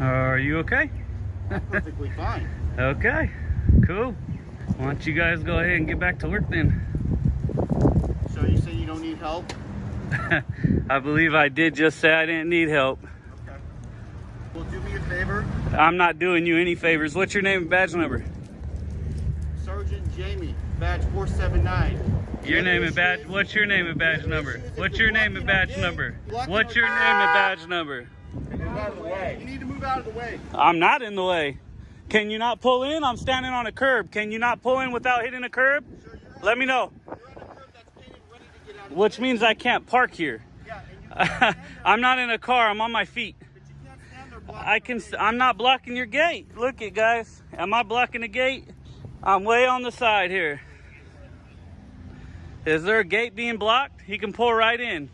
Are you okay? I'm perfectly fine. Okay, cool. Why don't you guys go ahead and get back to work then? So you say you don't need help? I believe I did just say I didn't need help. Okay. Well, do me a favor. I'm not doing you any favors. What's your name and badge number? Sergeant Jamie, badge 479. Your name and badge. What's your name and badge number? What's your name and badge number? What's your name and badge number? Move out of the way. You need to move out of the way. I'm not in the way. Can you not pull in? I'm standing on a curb. Can you not pull in without hitting a curb? Sure, Let me know. you're on a curb that's painted ready to get out of Which means I can't park here. Yeah, and you can't I'm not in a car. I'm on my feet. but you can't stand there blocking. I'm not blocking your gate. Look it, guys. Am I blocking the gate? I'm way on the side here. Is there a gate being blocked? He can pull right in.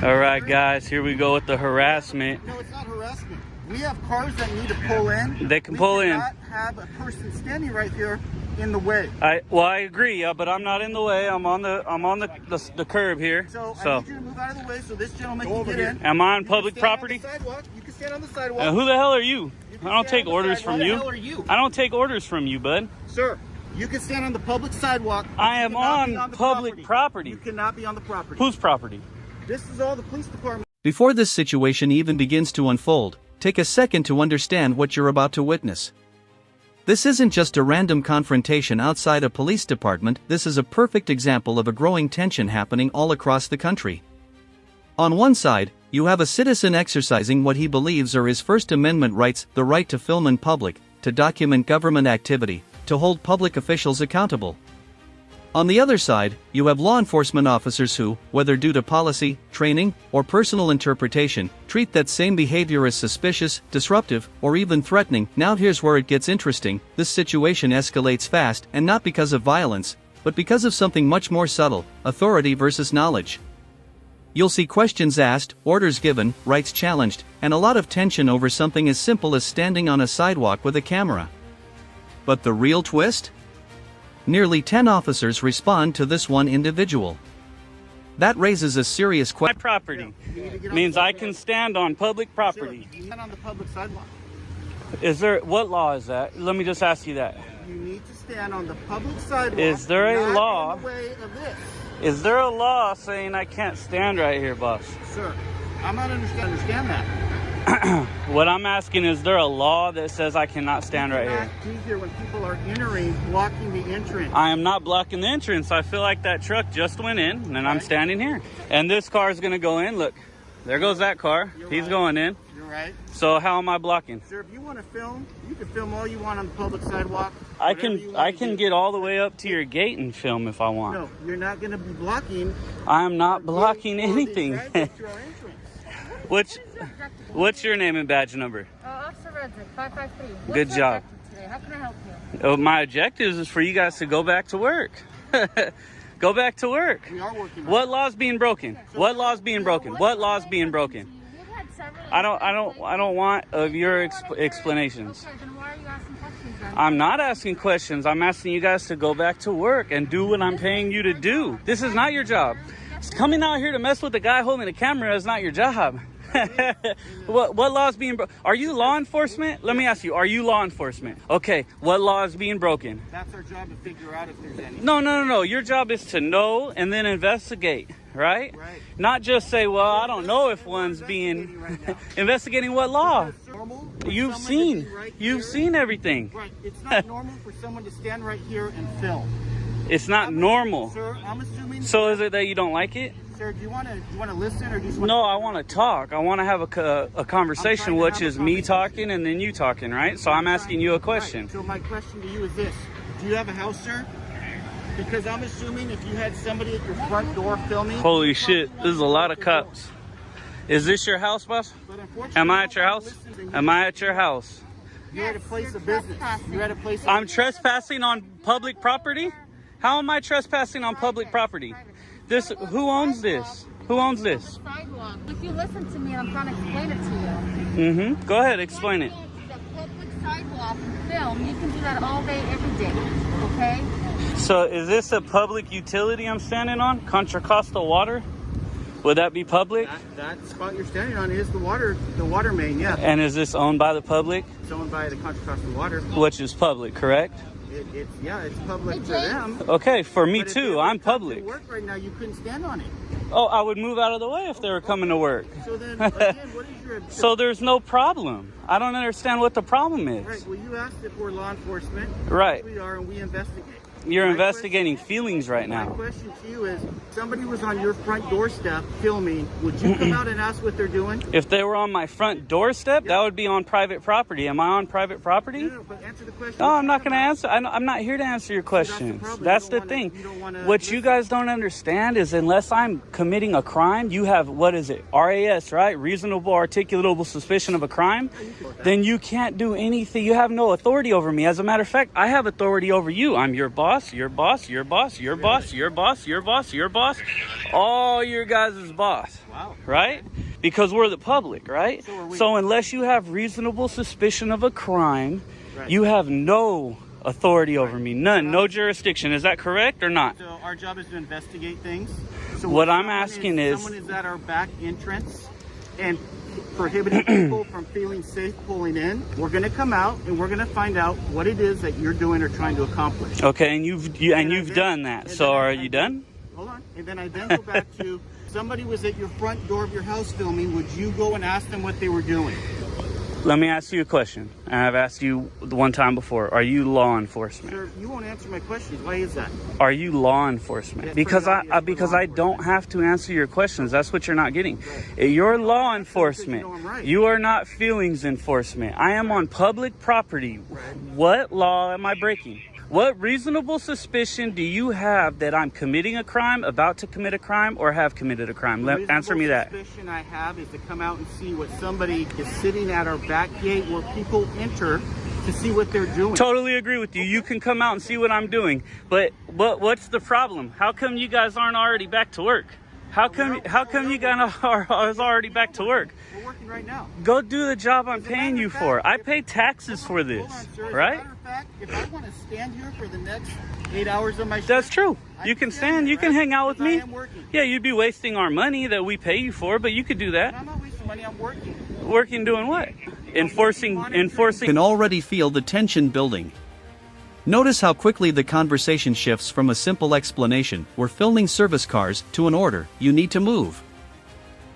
All right, guys, here we go with the harassment. No, it's not harassment. We have cars that need to pull in. They can pull in. We cannot have a person standing right here in the way. I agree, yeah, but I'm not in the way. I'm on the curb here. So I need you to move out of the way so this gentleman can get in. Am I on You public can stand property? On the sidewalk. You can stand on the sidewalk. Who the hell are you? You I can don't stand take on the orders sidewalk. from Who you. the hell are you? I don't take orders from you, bud. Sir, you can stand on the public sidewalk. I am You cannot be on the public property. You cannot be on the property. Whose property? This is all the police department. Before this situation even begins to unfold, take a second to understand what you're about to witness. This isn't just a random confrontation outside a police department, this is a perfect example of a growing tension happening all across the country. On one side, you have a citizen exercising what he believes are his First Amendment rights, the right to film in public, to document government activity, to hold public officials accountable. On the other side, you have law enforcement officers who, whether due to policy, training, or personal interpretation, treat that same behavior as suspicious, disruptive, or even threatening. Now here's where it gets interesting. This situation escalates fast, and not because of violence, but because of something much more subtle: authority versus knowledge. You'll see questions asked, orders given, rights challenged, and a lot of tension over something as simple as standing on a sidewalk with a camera. But the real twist? Nearly 10 officers respond to this one individual. That raises a serious question. My property Yeah, means I can stand on public property. Sir, you stand on the public sidewalk. Is there, what law is that? Let me just ask you that. You need to stand on the public sidewalk. Is there a not law? In the way of this. Is there a law saying I can't stand right here, boss? Sir, I'm not understand that. What I'm asking, is there a law that says I cannot stand right here? Be here when people are entering, blocking the entrance. I am not blocking the entrance. I feel like that truck just went in and I'm standing here. And this car is going to go in. Look, there goes that car. He's right. going in. You're right. So how am I blocking? Sir, if you want to film, you can film all you want on the public sidewalk. I Whatever you can want to do. get all the way up to your gate and film if I want. No, you're not going to be blocking. I am not blocking or the anything. driveway to our entrance. What's your name and badge number? Officer Reddick, 553. What's Good your job. objective today? How can I help you? Oh, my objective is for you guys to go back to work. Go back to work. We are working on What law's being broken? What law's being broken? What law's being broken? We've had several. I don't want of your explanations. Okay, then why are you asking questions then? I'm not asking questions. I'm asking you guys to go back to work and do what I'm paying you to do. This is not your job. Coming out here to mess with the guy holding the camera is not your job. what law's being broken? Are you law enforcement? Let me ask you, are you law enforcement? Okay, what law is being broken? That's our job to figure out if there's any. No. Your job is to know and then investigate, right? Right. Not just say, well, I don't know if one's being investigating what law? Normal for You've someone to seen. be right You've here. swant everything. Right. It's not normal for someone to stand right here and film. It's not normal. Sir, I'm assuming. So is it that you don't like it? Sir, do you want to listen or do you just want No, I want to talk. I want to have a conversation, to which have a is me conversation. talking and then you talking, right? So I'm asking you a question. Right. So my question to you is this: do you have a house, sir? Because I'm assuming if you had somebody at your front door filming. Holy shit, this is a lot of cops. Is this your house, boss? But unfortunately, Am I you at your don't house? listen to you. Am I at your house? You're at a place of business. You're at a place. I'm trespassing on public property? How am I trespassing on public property? This, who owns this? Who owns this? Sidewalk. If you listen to me, and I'm trying to explain it to you. Mm-hmm. Go ahead, explain it. The public sidewalk and film, you can do that all day, every day. Okay? So is this a public utility I'm standing on? Contra Costa Water? Would that be public? That spot you're standing on is the water main, yeah. And is this owned by the public? It's owned by the Contra Costa Water. Which is public, correct? It's public for them. Okay, for me But if too. they I'm were coming public. to work right now, you couldn't stand on it. Oh, I would move out of the way if they were coming to work. So then, again, what is your... So there's no problem. I don't understand what the problem is. Right, well, you asked if we're law enforcement. Right. We are, and we investigate. You're My investigating feelings right My now. question to you is, somebody was on your front doorstep filming, would you come out and ask what they're doing? If they were on my front doorstep, that would be on private property. Am I on private property? No, but answer the question. No, I'm not going to answer. I'm not here to answer your questions. That's the thing. What you guys don't understand is unless I'm committing a crime, you have, what is it? RAS, right? Reasonable articulable suspicion of a crime. Then you can't do anything. You have no authority over me. As a matter of fact, I have authority over you. I'm your boss, your boss, your boss, your boss, your boss, your boss, your boss. All your guys' boss. Wow. Right? Because we're the public, right? So unless you have reasonable suspicion of a crime, you have no authority over me. None. No jurisdiction. Is that correct or not? So our job is to investigate things. So what I'm asking is... Someone is at our back entrance and prohibiting people from feeling safe pulling in. We're going to come out and we're going to find out what it is that you're doing or trying to accomplish. Okay, and you've done that. So are you done? Hold on. And then I then go back to somebody was at your front door of your house filming. Would you go and ask them what they were doing? Let me ask you a question. I've asked you the one time before. Are you law enforcement? Sir, you won't answer my questions. Why is that? Are you law enforcement? Yes, Because sir, yes, because we're law I don't have to answer your questions. That's what you're not getting. You're law enforcement. You know I'm right. You are not feelings enforcement. I am on public property. What law am I breaking? What reasonable suspicion do you have that I'm committing a crime, about to commit a crime, or have committed a crime? Answer me that. The suspicion I have is to come out and see what somebody is sitting at our back gate where people enter to see what they're doing. Totally agree with you. You can come out and see what I'm doing. But what's the problem? How come you guys aren't already back to work? How come you guys are already back to work? We're working right now. Go do the job I'm paying you for. I pay taxes for this, right? As a matter of fact, if I want to stand here for the next 8 hours of my shift, That's true. You can stand. You can hang out with me. I am working. Yeah, you'd be wasting our money that we pay you for, but you could do that. I'm not wasting money. I'm working. Working doing what? Enforcing. Can already feel the tension building. Notice how quickly the conversation shifts from a simple explanation, "We're filming service cars," to an order, "You need to move."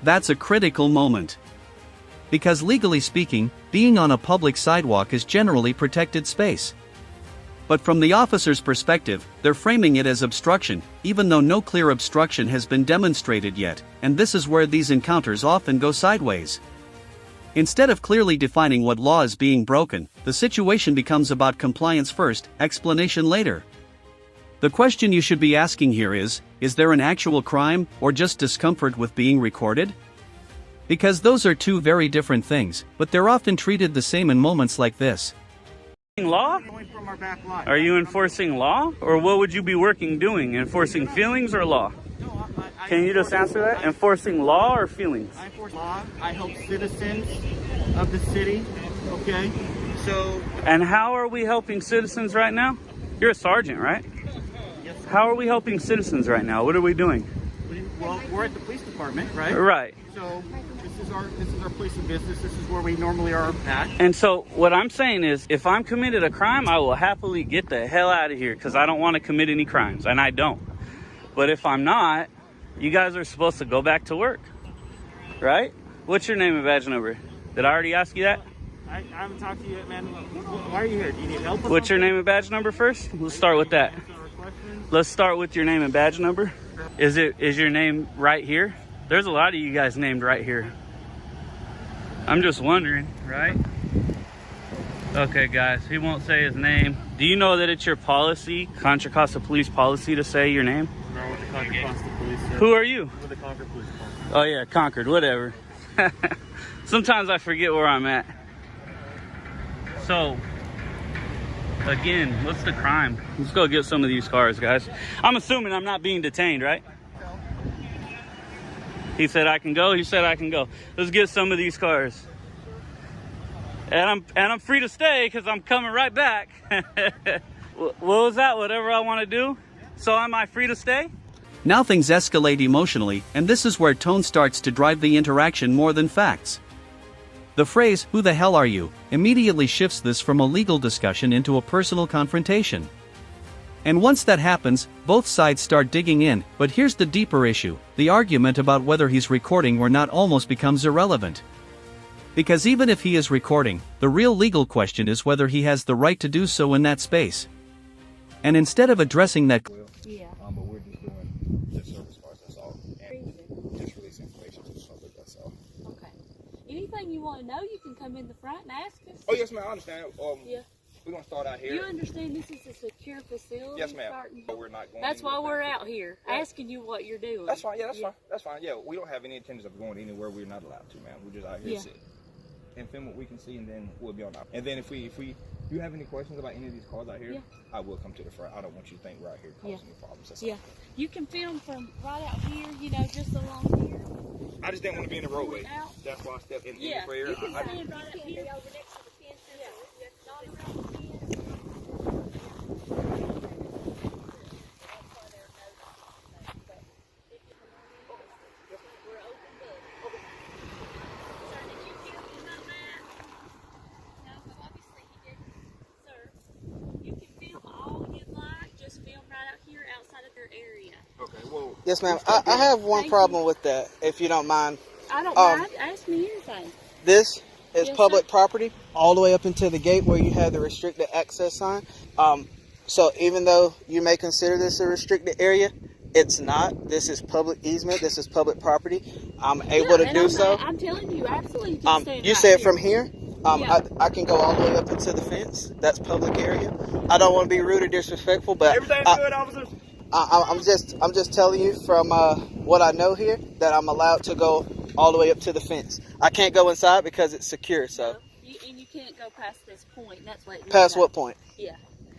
That's a critical moment. Because legally speaking, being on a public sidewalk is generally protected space. But from the officer's perspective, they're framing it as obstruction, even though no clear obstruction has been demonstrated yet, and this is where these encounters often go sideways. Instead of clearly defining what law is being broken, the situation becomes about compliance first, explanation later. The question you should be asking here is there an actual crime, or just discomfort with being recorded? Because those are two very different things, but they're often treated the same in moments like this. Law? Going from our back lot. Are you enforcing law? Or what would you be doing? Enforcing feelings or law? No, Can you just answer that? Enforcing law or feelings? I enforce law. I help citizens of the city. Okay, so. And how are we helping citizens right now? You're a sergeant, right? Yes, sir. How are we helping citizens right now? What are we doing? Well, we're at the police department, right? Right. So this is our place of business. This is where we normally are at. And so what I'm saying is, if I'm committed a crime, I will happily get the hell out of here because I don't want to commit any crimes, and I don't. But if I'm not, you guys are supposed to go back to work, right? What's your name and badge number? Did I already ask you that? I haven't talked to you yet, man. Why are you here? Do you need help? What's your name and badge number first? Let's start with that. Let's start with your name and badge number. Is your name right here? There's a lot of you guys named right here. I'm just wondering, right? Okay, guys, he won't say his name. Do you know that it's your policy, Contra Costa Police policy, to say your name? No, with the Contra Costa Police. Sir. Who are you? With the Concord Police Department. Oh yeah, Concord, whatever. Sometimes I forget where I'm at. So, again, what's the crime? Let's go get some of these cars, guys. I'm assuming I'm not being detained, right? He said I can go. He said I can go. Let's get some of these cars. And I'm free to stay because I'm coming right back. What was that? Whatever I want to do. So am I free to stay? Now things escalate emotionally, and this is where tone starts to drive the interaction more than facts. The phrase, "Who the hell are you?" immediately shifts this from a legal discussion into a personal confrontation. And once that happens, both sides start digging in, but here's the deeper issue: the argument about whether he's recording or not almost becomes irrelevant. Because even if he is recording, the real legal question is whether he has the right to do so in that space. And instead of addressing that, Yeah. But we're just doing just service parts, that's all. And just release information to the public, that's all. Okay. Anything you want to know, you can come in the front and ask us. Oh, yes, ma'am, I understand. Yeah. We're going to start out here. You understand this is a secure facility? Yes, ma'am. starting- But we're not going That's why anywhere. we're out here, asking you what you're doing. That's fine, yeah, that's fine. That's fine. Yeah, we don't have any intentions of going anywhere we're not allowed to, ma'am. We're just out here Yeah. to sit and film what we can see, and then we'll be on our. And then if you have any questions about any of these cars out here, Yeah. I will come to the front. I don't want you to think we're out here causing you problems. That's Yeah. all. You can film from right out here, just along here. I just didn't want to be in the roadway. Out. That's why I stepped in Yeah. here. You can I stand right up here. Over next to the fence. Yeah. Not around the fence. Okay, well. Yes, ma'am. I have one problem with that, if you don't mind. I don't mind. Ask me anything. This is Yes, public sir. property, all the way up into the gate where you have the restricted access sign. So even though you may consider this a restricted area, it's not. This is public easement. This is public property. I'm able to and do so. I'm telling you, absolutely. Just stand You right said here. from here. Yeah. I can go all the way up into the fence. That's public area. I don't want to be rude or disrespectful, but Everything's good, officers. I'm just telling you from what I know here that I'm allowed to go all the way up to the fence. I can't go inside because it's secure. So And you can't go past this point. And that's what. past what point? Yeah.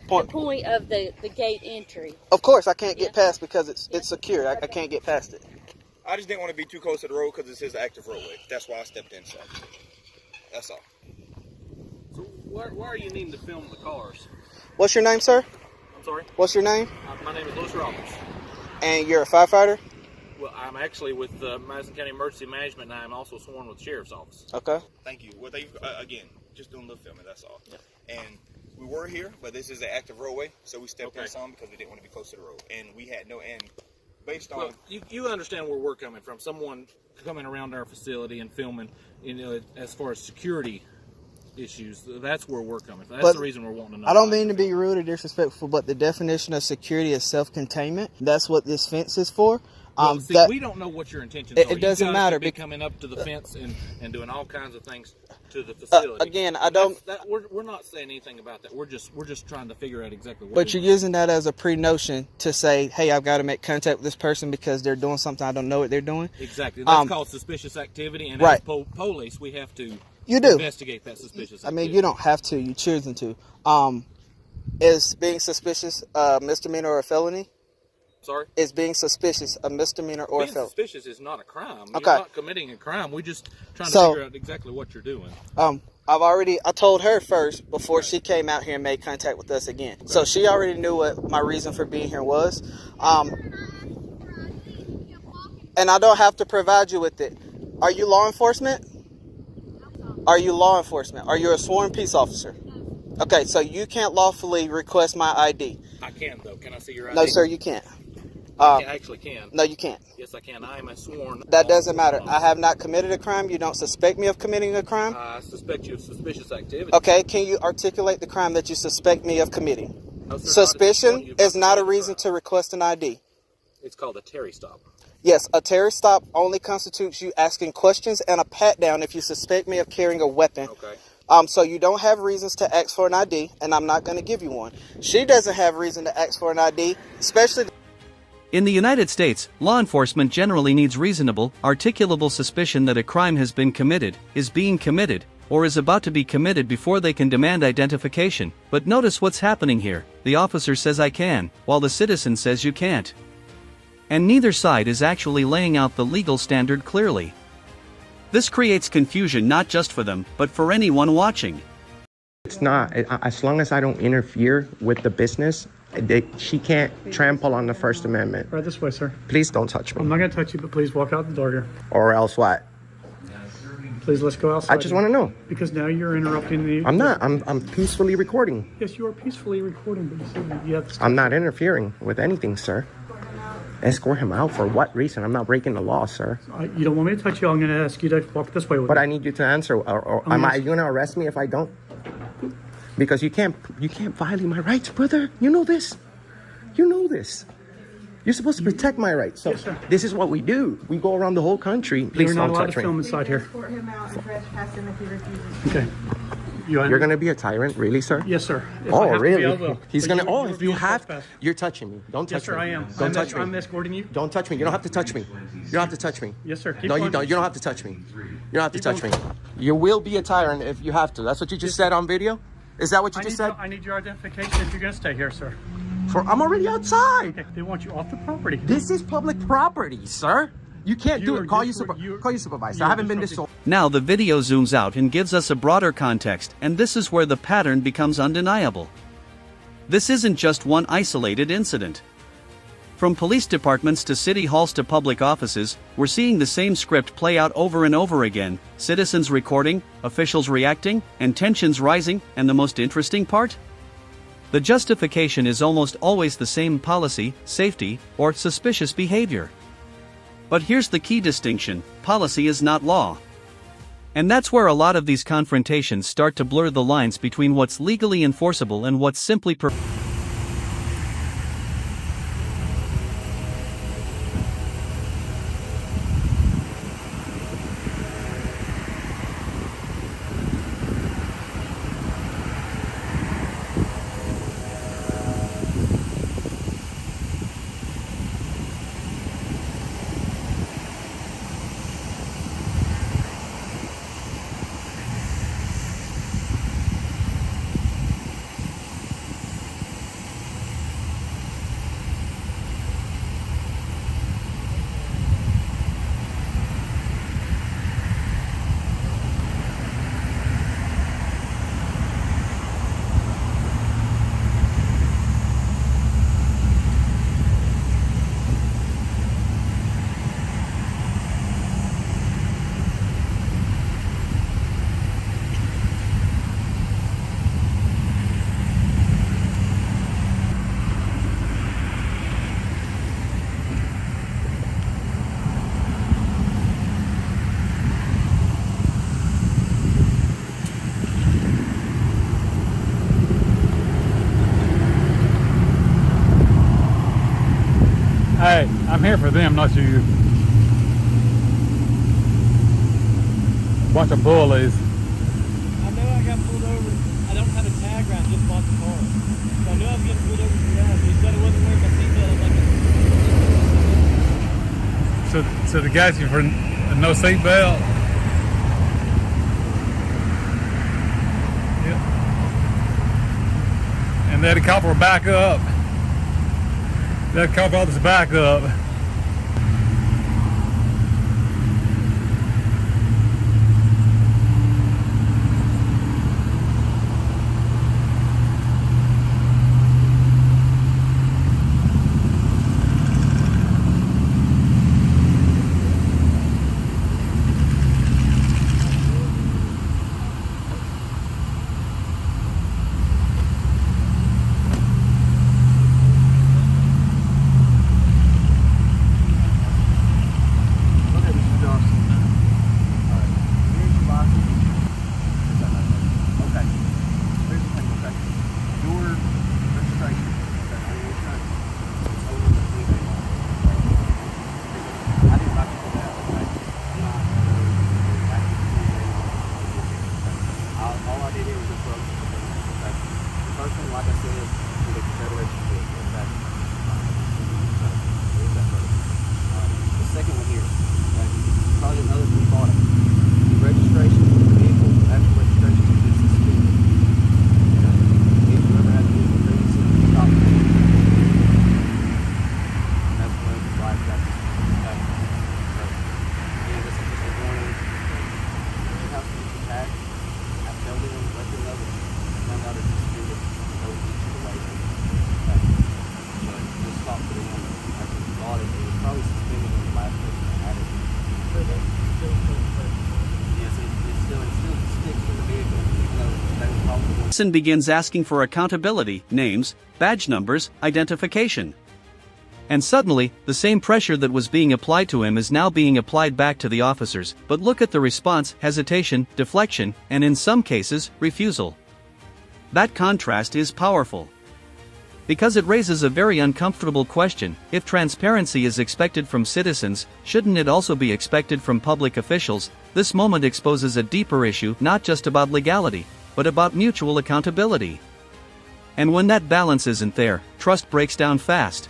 Point. The point of the gate entry. Of course, I can't get Yeah. past because it's secure. I can't get past it. I just didn't want to be too close to the road because this is an active roadway. That's why I stepped inside. That's all. So why are you needing to film the cars? What's your name, sir? I'm sorry? What's your name? My name is Louis Roberts. And you're a firefighter? Well, I'm actually with Madison County Emergency Management, and I'm also sworn with the Sheriff's Office. Okay. Thank you. Well, again, just doing a little filming, that's all. Yeah. And we were here, but this is an active roadway, so we stepped in some because we didn't want to be close to the road. And we had no end based on... Well, you understand where we're coming from. Someone coming around our facility and filming, as far as security issues, that's where we're coming from. That's But the reason we're wanting to know. I don't mean to be rude or disrespectful, but the definition of security is self-containment. That's what this fence is for. Well, see, we don't know what your intentions are. It doesn't you guys matter could be because coming up to the fence and doing all kinds of things to the facility. again, I don't. We're not saying anything about that. We're just trying to figure out exactly what. But you're using that as a pre-notion to say, "Hey, I've got to make contact with this person because they're doing something I don't know what they're doing." Exactly. That's called suspicious activity, and right. as police, we have to You do investigate that suspicious activity. I mean, you don't have to. You're choosing to. Is being suspicious a misdemeanor or a felony? Sorry? Is being suspicious a misdemeanor or a Being felony? suspicious is not a crime. Okay. You're not committing a crime. We're just trying to figure out exactly what you're doing. I told her first before she came out here and made contact with us again. Okay. So she already knew what my reason for being here was. And I don't have to provide you with it. Are you law enforcement? Are you law enforcement? Are you a sworn peace officer? Okay, so you can't lawfully request my ID. I can, though. Can I see your ID? No, sir, you can't. I actually can. No, you can't. Yes, I can. I am a sworn... That doesn't matter. I have not committed a crime. You don't suspect me of committing a crime? I suspect you of suspicious activity. Okay, can you articulate the crime that you suspect me of committing? No, sir, Suspicion is not a reason to request an ID. It's called a Terry stop. Yes, a Terry stop only constitutes you asking questions and a pat down if you suspect me of carrying a weapon. Okay. So you don't have reasons to ask for an ID, and I'm not going to give you one. She doesn't have reason to ask for an ID, especially... In the United States, law enforcement generally needs reasonable, articulable suspicion that a crime has been committed, is being committed, or is about to be committed before they can demand identification. But notice what's happening here. The officer says I can, while the citizen says you can't. And neither side is actually laying out the legal standard clearly. This creates confusion not just for them, but for anyone watching. It's not, as long as I don't interfere with the business, She can't trample on the First Amendment. Right this way, sir. Please don't touch I'm me. not going to touch you, but please walk out the door here. Or else what? Please, let's go outside. I just want to know. Because now you're interrupting the... I'm not. I'm peacefully recording. Yes, you are peacefully recording, but you said that you have to... I'm not interfering with anything, sir. Escort him out for what reason? I'm not breaking the law, sir. You don't want me to touch you. I'm going to ask you to walk this way with But me. I need you to answer. Or am I going to arrest me if I don't? Because you can't violate my rights, brother. You know this. You know this. You're supposed to protect my rights. So yes, sir. This is what we do. We go around the whole country. Please You're not don't allowed touch to film me. inside here. Escort him out and trespass him if he refuses. Okay. You're going to be a tyrant, really, sir? Yes, sir. If I Oh, have to be, really? I will. He's But going to. Oh, if you being have, trespassed. you're touching me. Don't touch Yes, sir, me. I am. Don't touch me. I'm escorting you. Don't touch me. You don't have to touch me. You don't have to touch me. Yes, sir. Keep No, you going. don't. You don't have to touch me. You don't have to Keep touch going. me. You will be a tyrant if you have to. That's what you just said on video? Is that what you just said? I need your identification if you're going to stay here, sir. I'm already outside. Okay. They want you off the property. This is public property, sir. You can't do it. Call your supervisor. I haven't been this. Now the video zooms out and gives us a broader context, and this is where the pattern becomes undeniable. This isn't just one isolated incident. From police departments to city halls to public offices, we're seeing the same script play out over and over again, citizens recording, officials reacting, and tensions rising, and the most interesting part? The justification is almost always the same: policy, safety, or suspicious behavior. But here's the key distinction: policy is not law. And that's where a lot of these confrontations start to blur the lines between what's legally enforceable and what's simply Hey, I'm here for them, not you. Bunch of bullies. I know I got pulled over. I don't have a tag around, just bought the car. So I knew I was getting pulled over for that. He said I wasn't wearing my seatbelt. I'm like, So they got you for no seatbelt? Yep. And they had to call for a backup. They had to call for all this backup. citizen begins asking for accountability, names, badge numbers, identification. And suddenly, the same pressure that was being applied to him is now being applied back to the officers, but look at the response: hesitation, deflection, and in some cases, refusal. That contrast is powerful, because it raises a very uncomfortable question. If transparency is expected from citizens, shouldn't it also be expected from public officials? This moment exposes a deeper issue, not just about legality, but about mutual accountability. And when that balance isn't there, trust breaks down fast.